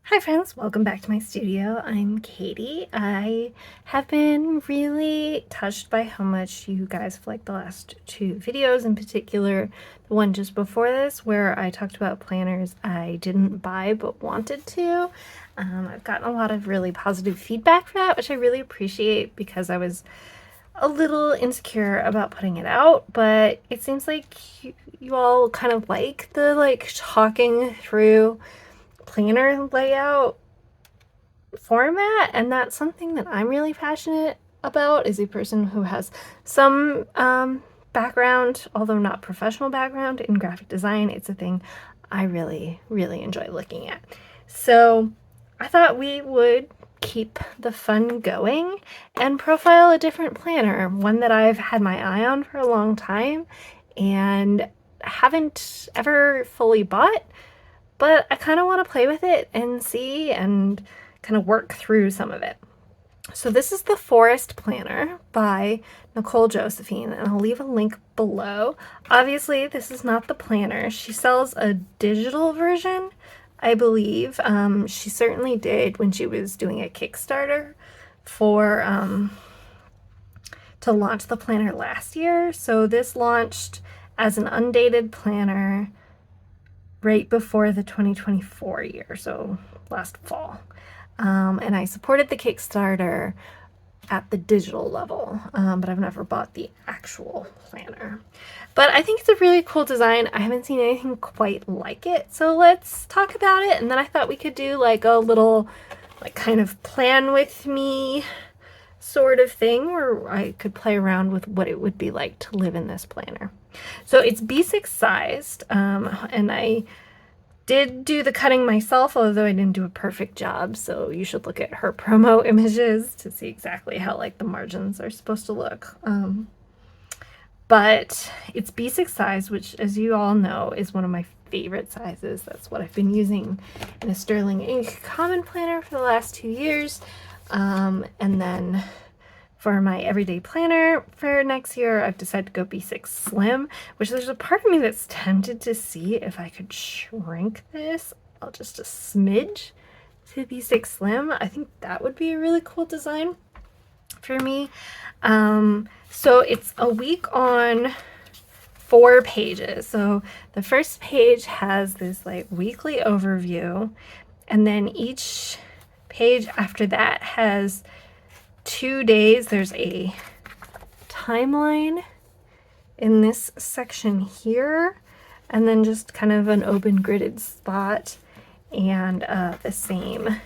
Hi friends, welcome back to my studio. I'm Katie. I have been really touched by how much you guys have liked the last two videos, in particular the one just before this where I talked about planners I didn't buy but wanted to. I've gotten a lot of really positive feedback for that, which I really appreciate because I was a little insecure about putting it out, but it seems like you all kind of like the talking through planner layout format, and that's something that I'm really passionate about as a person who has some background, although not professional background, in graphic design. It's a thing I really enjoy looking at. So I thought we would keep the fun going and profile a different planner, one that I've had my eye on for a long time and haven't ever fully bought, but I kind of want to play with it and see and kind of work through some of it. So this is the Forest Planner by Nicole Josephine, and I'll leave a link below. Obviously, this is not the planner. She sells a digital version, I believe. She certainly did when she was doing a Kickstarter for to launch the planner last year. So this launched as an undated planner right before the 2024 year, so last fall. And I supported the Kickstarter at the digital level, but I've never bought the actual planner. But I think it's a really cool design. I haven't seen anything quite like it, so let's talk about it. And then I thought we could do like a little kind of plan with me sort of thing where I could play around with what it would be like to live in this planner. So it's B6 sized, and I did do the cutting myself, although I didn't do a perfect job, so you should look at her promo images to see exactly how the margins are supposed to look. But it's B6 size, which, as you all know, is one of my favorite sizes. That's what I've been using in a Sterling Ink Common Planner for the last 2 years. And then for my everyday planner for next year, I've decided to go B6 Slim, which there's a part of me that's tempted to see if I could shrink this just a smidge to B6 Slim. I think that would be a really cool design for me. So it's a week on 4 pages. So the first page has this weekly overview, and then each page after that has 2 days. There's a timeline in this section here, and then just kind of an open gridded spot, and the same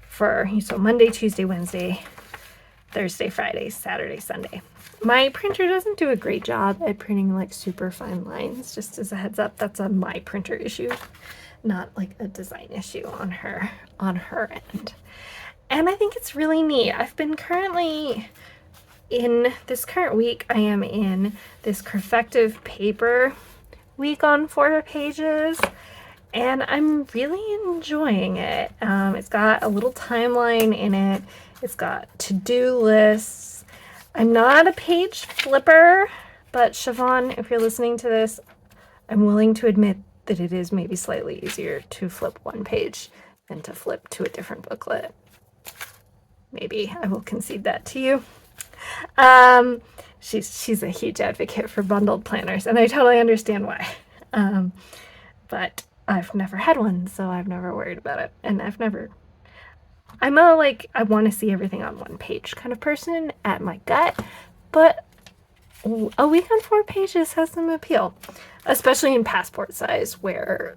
for Monday, Tuesday, Wednesday, Thursday, Friday, Saturday, Sunday. My printer doesn't do a great job at printing super fine lines, just as a heads up. That's a my printer issue, not a design issue on her end. And I think it's really neat. I've been currently in this current week, I am in this Perfective Paper week on 4 pages, and I'm really enjoying it. It's got a little timeline in it. It's got to-do lists. I'm not a page flipper, but Siobhan, if you're listening to this, I'm willing to admit that it is maybe slightly easier to flip one page than to flip to a different booklet. Maybe I will concede that to you. She's a huge advocate for bundled planners, and I totally understand why. But I've never had one, so I've never worried about it. And I'm a I want to see everything on one page kind of person at my gut, but a week on 4 pages has some appeal, especially in passport size where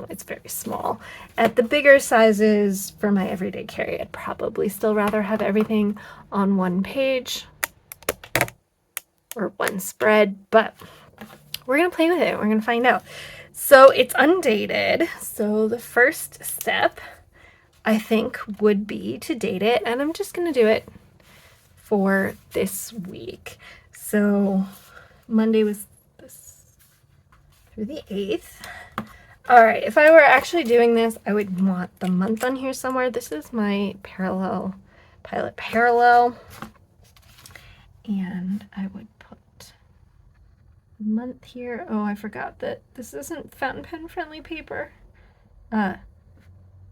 it's very small. At the bigger sizes for my everyday carry, I'd probably still rather have everything on one page or one spread, but we're gonna play with it. We're gonna find out. So it's undated. So the first step, I think, would be to date it, and I'm just gonna do it for this week. So Monday was this through the 8th. All right, if I were actually doing this, I would want the month on here somewhere. This is my Pilot Parallel, and I would put month here. Oh, I forgot that this isn't fountain pen friendly paper.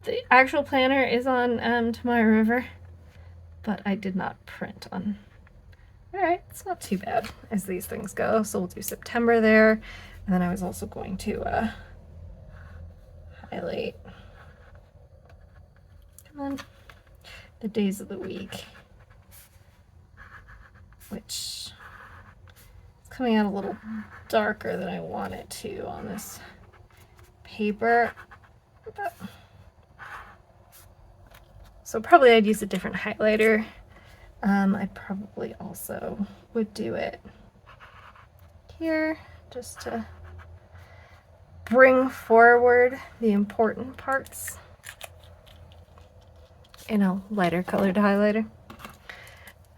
The actual planner is on Tomorrow River, but I did not print on. Alright, it's not too bad as these things go. So we'll do September there. And then I was also going to highlight, come on, the days of the week, which is coming out a little darker than I want it to on this paper. But, so probably I'd use a different highlighter. I probably also would do it here just to bring forward the important parts in a lighter colored highlighter.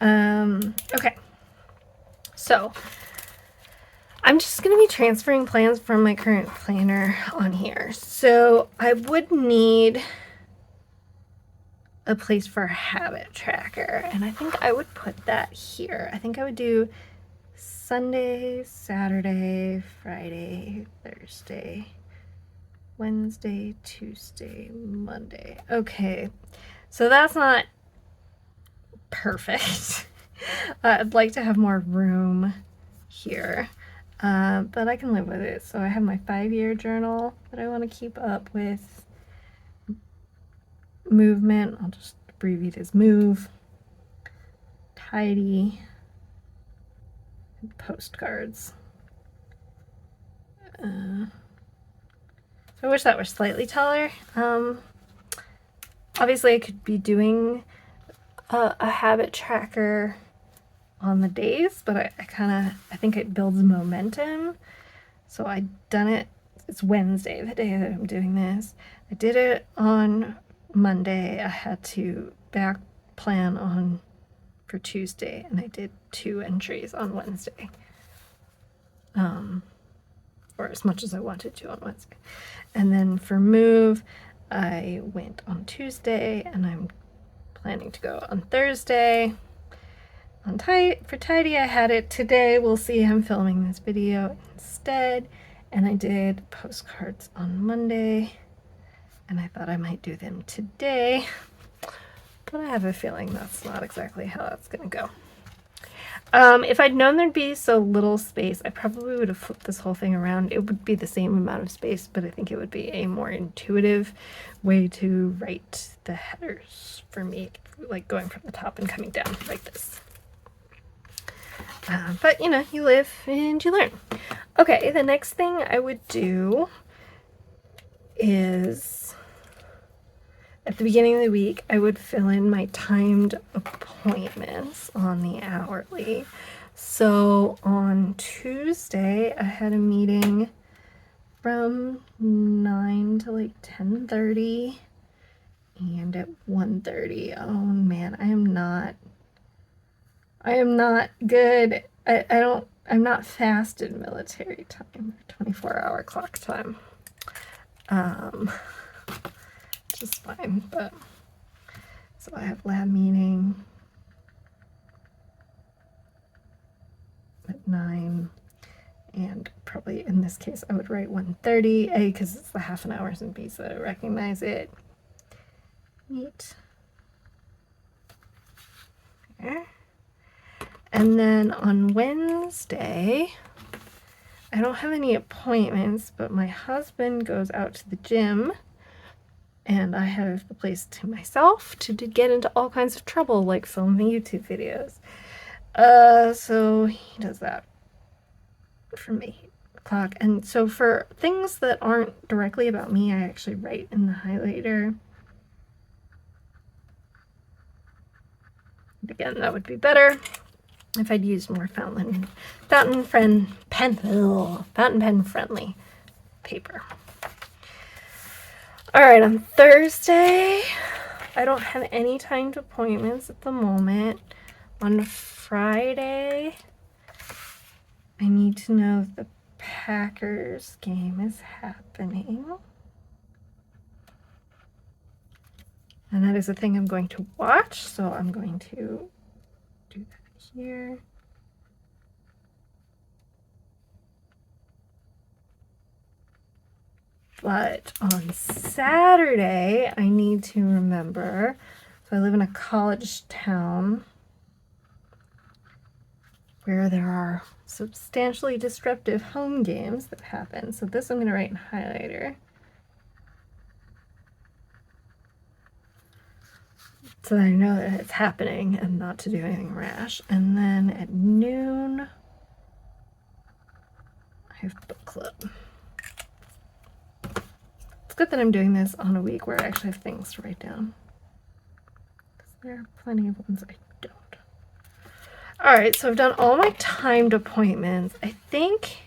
Okay, so I'm just going to be transferring plans from my current planner on here. So I would need a place for a habit tracker, and I think I would put that here. I think I would do Sunday, Saturday, Friday, Thursday, Wednesday, Tuesday, Monday. Okay, so that's not perfect. I'd like to have more room here, but I can live with it. So I have my 5-year journal that I want to keep up with. Movement, I'll just abbreviate as move. Tidy. And postcards. So I wish that were slightly taller. Obviously I could be doing a habit tracker on the days, but I think it builds momentum. So I done it, it's Wednesday, the day that I'm doing this. I did it on Monday. I had to back plan on for Tuesday, and I did 2 entries on Wednesday. Or as much as I wanted to on Wednesday. And then for move, I went on Tuesday, and I'm planning to go on Thursday. For tidy, I had it today. We'll see, I'm filming this video instead. And I did postcards on Monday, and I thought I might do them today, but I have a feeling that's not exactly how that's gonna go. If I'd known there'd be so little space, I probably would have flipped this whole thing around. It would be the same amount of space, but I think it would be a more intuitive way to write the headers for me, like going from the top and coming down like this. But you know, you live and you learn. Okay, the next thing I would do is at the beginning of the week, I would fill in my timed appointments on the hourly. So on Tuesday, I had a meeting from 9 to like 10:30, and at 1:30, oh man, I am not good. I'm not fast in military time, 24-hour clock time. Which is fine, but so I have lab meeting at 9, and probably in this case I would write 1:30, A, because it's the half an hour, and B, so I recognize it. Neat. There. And then on Wednesday, I don't have any appointments, but my husband goes out to the gym, and I have the place to myself to get into all kinds of trouble, like filming YouTube videos. So he does that from 8 o'clock. And so for things that aren't directly about me, I actually write in the highlighter. Again, that would be better if I'd used more fountain pen friendly paper. All right, on Thursday, I don't have any timed appointments at the moment. On Friday, I need to know if the Packers game is happening. And that is a thing I'm going to watch, so I'm going to do that here. But on Saturday, I need to remember, so I live in a college town where there are substantially disruptive home games that happen. So this I'm going to write in highlighter. So that I know that it's happening and not to do anything rash. And then at noon, I have book club. It's good that I'm doing this on a week where I actually have things to write down, because there are plenty of ones I don't. All right, so I've done all my timed appointments. I think,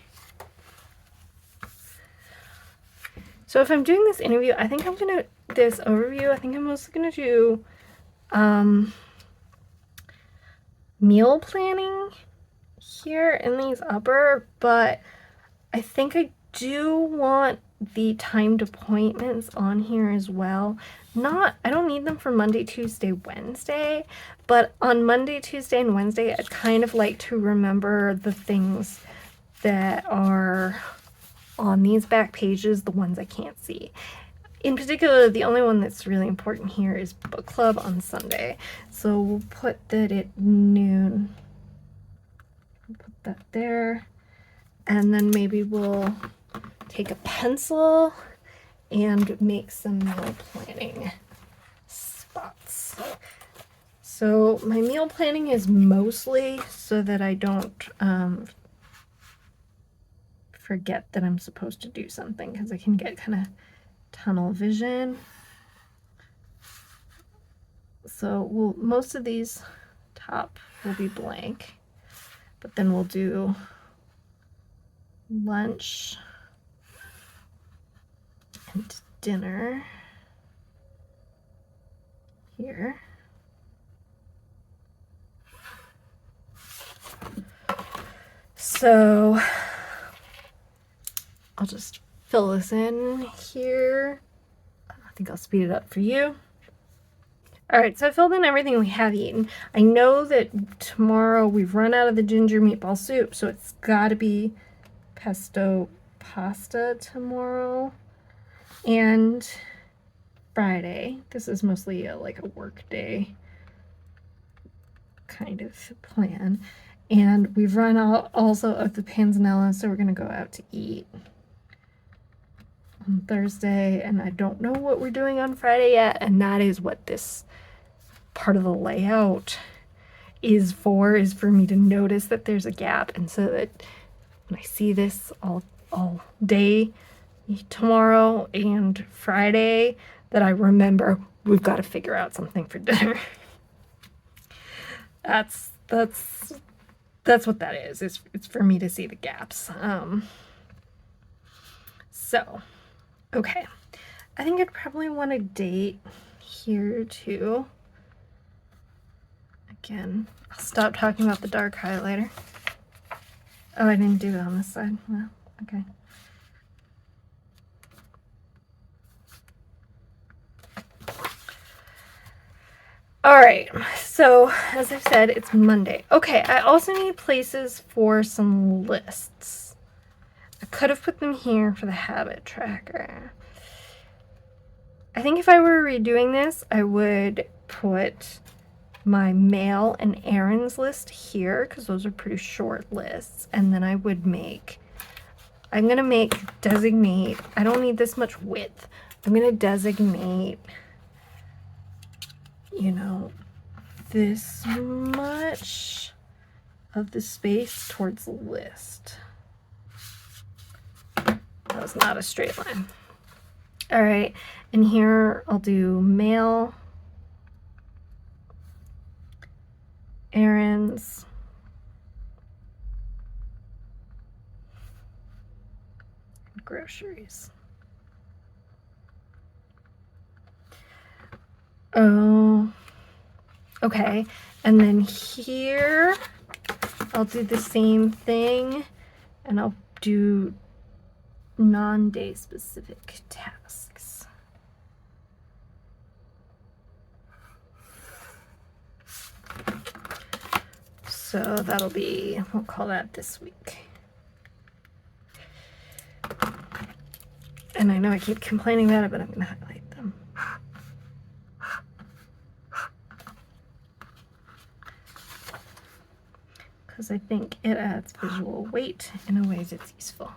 so if I'm doing this interview, I think I'm gonna, this overview, I think I'm mostly gonna do meal planning here in these upper, but I think I do want the timed appointments on here as well. I don't need them for Monday, Tuesday, Wednesday, but on Monday, Tuesday, and Wednesday, I'd kind of like to remember the things that are on these back pages, the ones I can't see. In particular, the only one that's really important here is book club on Sunday. So we'll put that at noon. We'll put that there. And then maybe we'll take a pencil and make some meal planning spots. So my meal planning is mostly so that I don't forget that I'm supposed to do something, because I can get kind of tunnel vision. So most of these top will be blank, but then we'll do lunch and dinner here. So I'll just fill this in here. I think I'll speed it up for you. All right, so I filled in everything we have eaten. I know that tomorrow we've run out of the ginger meatball soup, so it's got to be pesto pasta tomorrow. And Friday, this is mostly like a work day kind of plan. And we've run out also of the panzanella, so we're going to go out to eat on Thursday. And I don't know what we're doing on Friday yet, and that is what this part of the layout is for me to notice that there's a gap, and so that when I see this all day tomorrow and Friday, that I remember we've got to figure out something for dinner. That's what that is. It's for me to see the gaps. So, okay. I think I'd probably want a date here too. Again, I'll stop talking about the dark highlighter. Oh, I didn't do it on this side. Well, okay. All right, so as I've said, it's Monday. Okay, I also need places for some lists. I could have put them here for the habit tracker. I think if I were redoing this, I would put my mail and errands list here, because those are pretty short lists. And then I'm going to designate, I don't need this much width. I'm going to designate, this much of the space towards the list. That was not a straight line. All right, and here I'll do mail, errands, and groceries. Oh, okay. And then here I'll do the same thing, and I'll do non-day specific tasks. So that'll be, we'll call that this week. And And I know I keep complaining about it, but I'm going to highlight them. Because I think it adds visual weight in a way that's useful.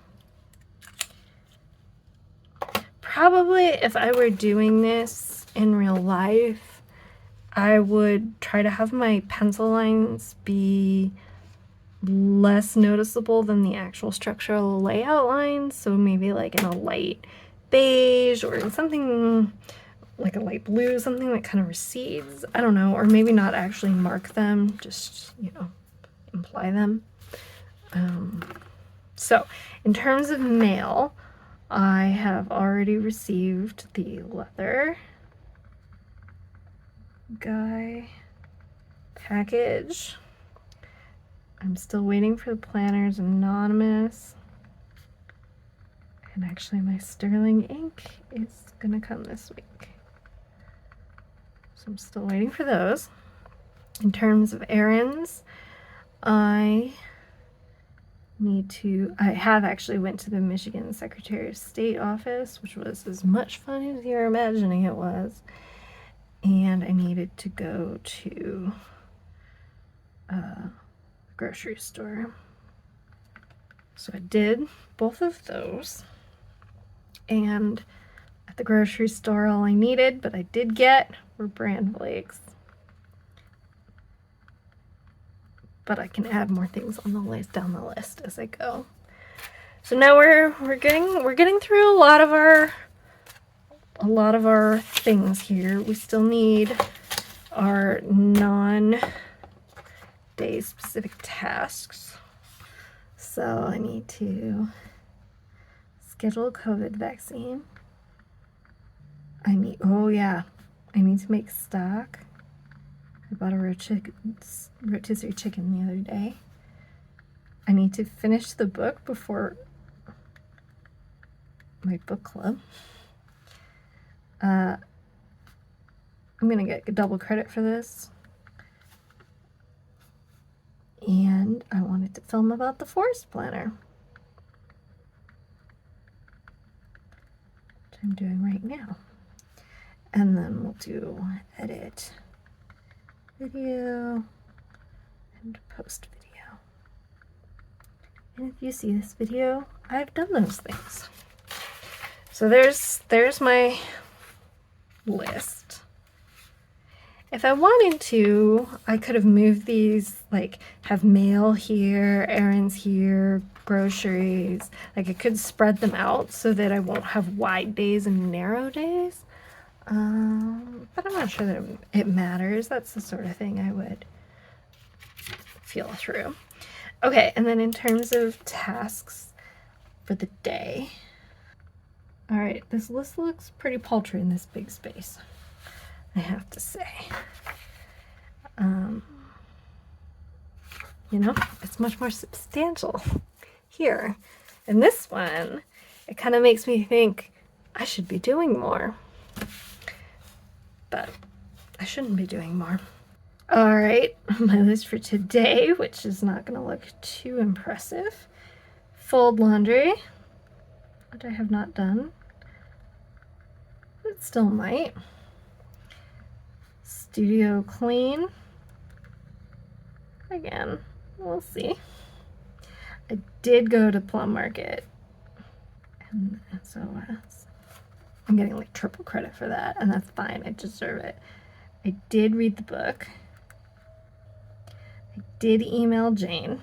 Probably if I were doing this in real life, I would try to have my pencil lines be less noticeable than the actual structural layout lines. So maybe like in a light beige or in something like a light blue, something that kind of recedes. I don't know, or maybe not actually mark them, just, you know, imply them. So in terms of mail, I have already received the leather guy package. I'm still waiting for the planners anonymous. And actually my sterling ink is gonna come this week. So I'm still waiting for those. In terms of errands, I have actually went to the Michigan Secretary of State office, which was as much fun as you're imagining it was. And I needed to go to a grocery store. So I did both of those. And at the grocery store, all I needed, but I did get, were bran flakes. But I can add more things on the list, down the list as I go. So now we're getting through a lot of our things here. We still need our non-day specific tasks. So I need to schedule a COVID vaccine. I need to make stock. I bought a rotisserie chicken the other day. I need to finish the book before my book club. I'm gonna get double credit for this. And I wanted to film about the forest planner, which I'm doing right now. And then we'll do edit video and post video. And if you see this video, I've done those things. So there's my list. If I wanted to, I could have moved these, like have mail here, errands here, groceries. Like I could spread them out so that I won't have wide days and narrow days. But I'm not sure that it matters. That's the sort of thing I would feel through. Okay, and then in terms of tasks for the day. All right, this list looks pretty paltry in this big space, I have to say. You know, it's much more substantial here. And this one, it kind of makes me think I should be doing more. But I shouldn't be doing more. All right, my list for today, which is not going to look too impressive. Fold laundry, which I have not done, but still might. Studio clean. Again, we'll see. I did go to Plum Market and SOS. I'm getting like triple credit for that, and that's fine. I deserve it. I did read the book. I did email Jane.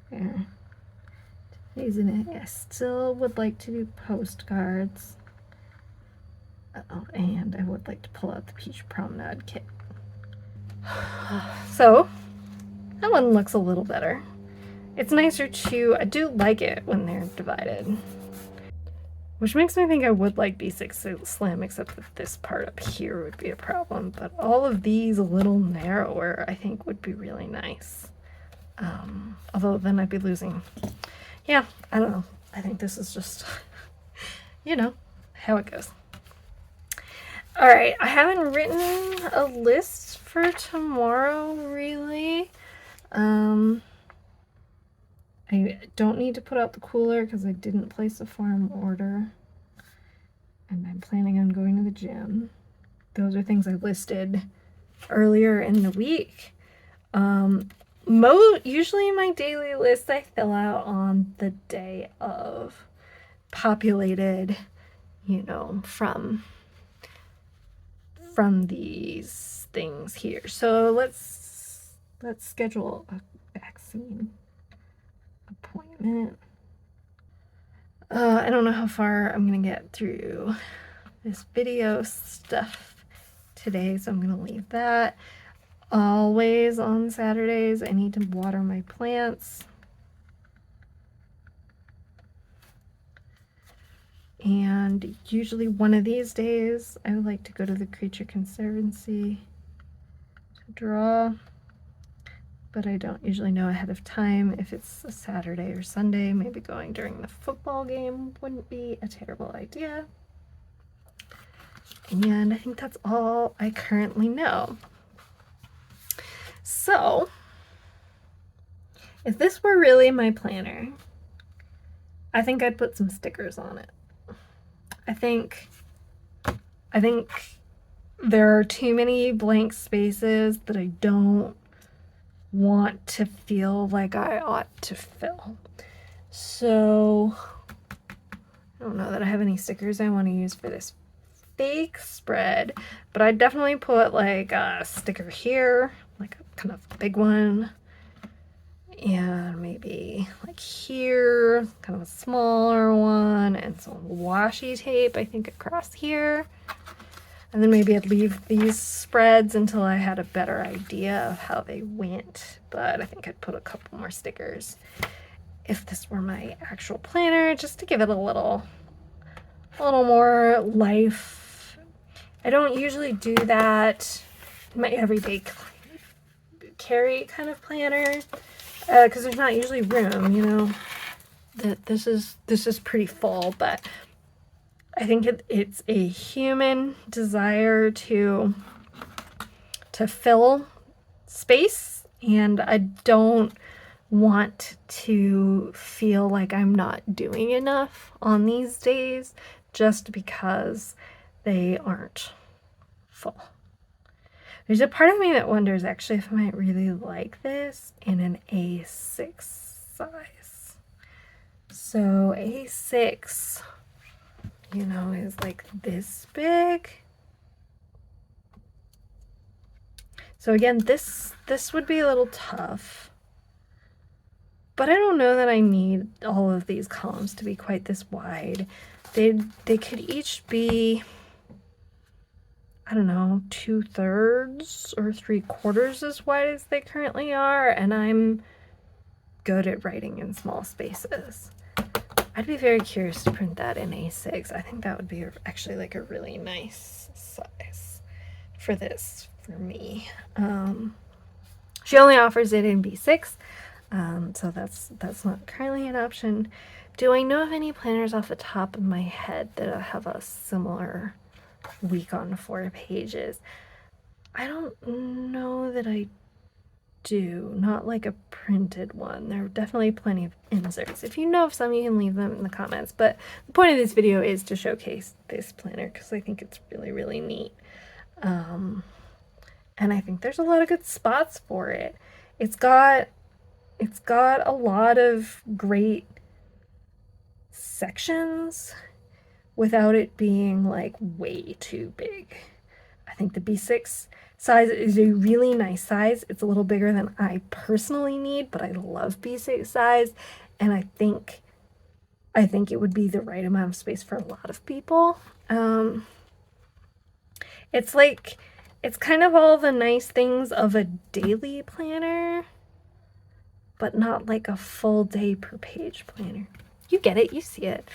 Yeah. I still would like to do postcards. Oh, and I would like to pull out the Peach Promenade kit. So, that one looks a little better. It's nicer too. I do like it when they're divided. Which makes me think I would like B6 Slim, except that this part up here would be a problem. But all of these a little narrower, I think, would be really nice. Although then I'd be losing. Yeah, I don't know. I think this is just, you know, how it goes. All right, I haven't written a list for tomorrow, really. I I don't need to put out the cooler because I didn't place a farm order. And I'm planning on going to the gym. Those are things I listed earlier in the week. Usually my daily list I fill out on the day of, populated, you know, from these things here. So let's schedule a vaccine appointment. I don't know how far I'm gonna get through this video stuff today, so I'm gonna leave that. Always on Saturdays, I need to water my plants. And usually one of these days, I would like to go to the Creature Conservancy to draw, but I don't usually know ahead of time if it's a Saturday or Sunday. Maybe going during the football game wouldn't be a terrible idea. And I think that's all I currently know. So, if this were really my planner, I think I'd put some stickers on it. I think there are too many blank spaces that I don't want to feel like I ought to fill. So, I don't know that I have any stickers I want to use for this fake spread, but I'd definitely put like a sticker here, like a kind of big one, and maybe like here, kind of a smaller one, and some washi tape, I think, across here. And then maybe I'd leave these spreads until I had a better idea of how they went, but I think I'd put a couple more stickers if this were my actual planner, just to give it a little more life. I don't usually do that in my everyday carry kind of planner, because there's not usually room, you know. This is pretty full, but I think it's a human desire to fill space, and I don't want to feel like I'm not doing enough on these days just because they aren't full. There's a part of me that wonders actually if I might really like this in an A6 size. So A6, you know, is like this big. So again, this would be a little tough. But I don't know that I need all of these columns to be quite this wide. They could each be, I don't know, 2/3 or 3/4 as wide as they currently are, and I'm good at writing in small spaces. I'd be very curious to print that in A6. I think that would be actually like a really nice size for this for me. She only offers it in B6, so that's not currently an option. Do I know of any planners off the top of my head that have a similar week on 4 pages? I don't know that I do. Not like a printed one. There are definitely plenty of inserts. If you know of some, you can leave them in the comments. But the point of this video is to showcase this planner because I think it's really, really neat. And I think there's a lot of good spots for it. It's got a lot of great sections without it being like way too big. I think the B6 size is a really nice size. It's a little bigger than I personally need, but I love B6 size, and I think it would be the right amount of space for a lot of people. It's kind of all the nice things of a daily planner, but not like a full day per page planner. You get it, you see it.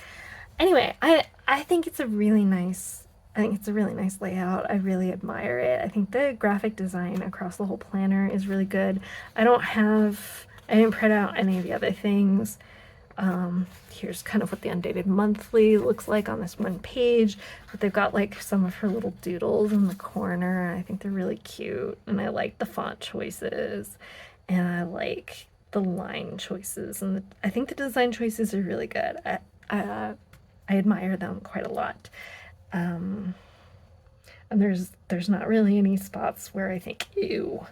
Anyway, I think it's a really nice layout. I really admire it. I think the graphic design across the whole planner is really good. I didn't print out any of the other things. Here's kind of what the Undated Monthly looks like on this one page, but they've got like some of her little doodles in the corner. I think they're really cute, and I like the font choices, and I like the line choices, and I think the design choices are really good. I admire them quite a lot. And there's not really any spots where I think, ew,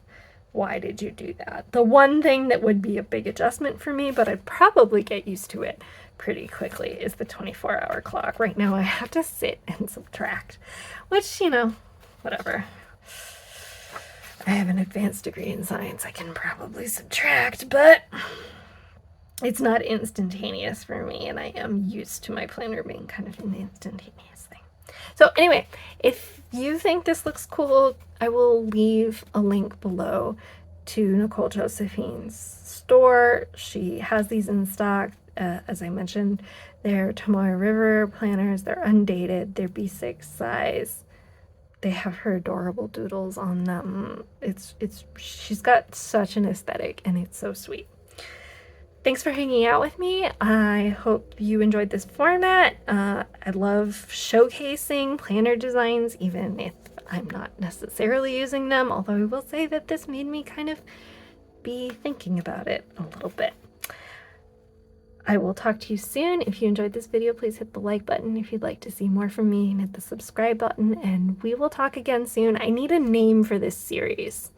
why did you do that? The one thing that would be a big adjustment for me, but I'd probably get used to it pretty quickly, is the 24-hour clock. Right now I have to sit and subtract, which, you know, whatever. I have an advanced degree in science. I can probably subtract, but it's not instantaneous for me, and I am used to my planner being kind of an instantaneous thing. So anyway, if you think this looks cool, I will leave a link below to Nicole Josephine's store. She has these in stock. As I mentioned, they're Tomoe River planners. They're undated. They're B6 size. They have her adorable doodles on them. She's got such an aesthetic, and it's so sweet. Thanks for hanging out with me. I hope you enjoyed this format. I love showcasing planner designs, even if I'm not necessarily using them, although I will say that this made me kind of be thinking about it a little bit. I will talk to you soon. If you enjoyed this video, please hit the like button. If you'd like to see more from me, and hit the subscribe button, and we will talk again soon. I need a name for this series,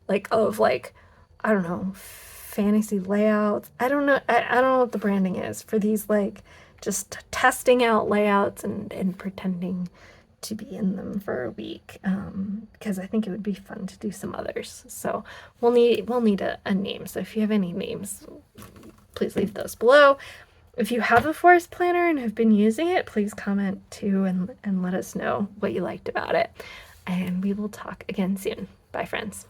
I don't know, fantasy layouts. I don't know what the branding is for these, just testing out layouts and pretending to be in them for a week, because I think it would be fun to do some others. So we'll need a name. So if you have any names, please leave those below. If you have a forest planner and have been using it, please comment too, and let us know what you liked about it. And we will talk again soon. Bye, friends.